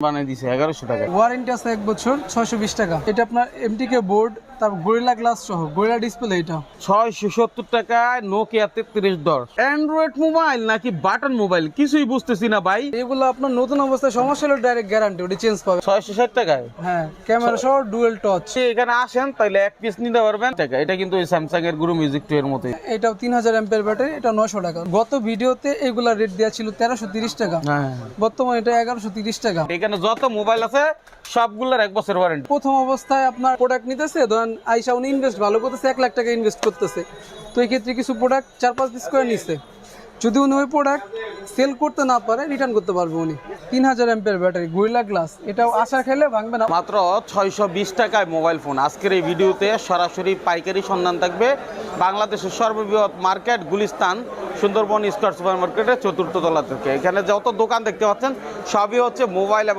বানাই দিছে 1100 টাকা। ওয়ারেন্টি আছে 1 বছর, 620 টাকা। এটা আপনার এমটিকে বোর্ড, তারপর গরিলা গ্লাস সহ, গরিলা ডিসপ্লে। এটা 670 টাকায় নোকিয়া 3310। অ্যান্ড্রয়েড মোবাইল নাকি বাটন মোবাইল কিছুই বুঝতেছি না ভাই। এগুলো আপনার নতুন অবস্থায় সমস্যা হলে ডাইরেক্ট গ্যারান্টি, ওটা চেঞ্জ পাবে। 660 টাকায়। হ্যাঁ, ক্যামেরা সহ ডুয়েল টচ। এখানে আসেন তাইলে এক পিস নিতে পারবেন। টাকা এটা কিন্তু ওই স্যামসাং এর গুরু মিউজিক 2 এর মতোই। এটাও 3000 এমপিআর ব্যাটারি, এটা 900 টাকা। গত ভিডিওতে এগুলা রেট দেওয়া ছিল 1330 টাকা, হ্যাঁ, বর্তমানে এটা 1130 টাকা। এখানে যত মোবাইল আছে সবগুলোর 1 বছর ওয়ারেন্টি। প্রথম অবস্থায় আপনার প্রোডাক্ট নিতেছে, ধরেন আইসা উনি ইনভেস্ট ভালো করতেছে, 1 লাখ টাকা ইনভেস্ট করতেছে, তো এই ক্ষেত্রে কিছু প্রোডাক্ট 4-5 পিস করে নিচ্ছে। যদি উনি ওই প্রোডাক্ট সেল করতে না পারে, রিটার্ন করতে পারবে উনি। 3000 এমপিআর ব্যাটারি, গরিলা গ্লাস, এটাও আশা খেলে ভাঙবে না। মাত্র 620 টাকায় মোবাইল ফোন। আজকের এই ভিডিওতে সরাসরি পাইকারি সন্ধান থাকবে বাংলাদেশের সর্ববৃহৎ market Gulistan Sundarban square super মার্কেটের 4র্থ তলা থেকে। এখানে যত দোকান দেখতে পাচ্ছেন সবই হচ্ছে মোবাইল এবং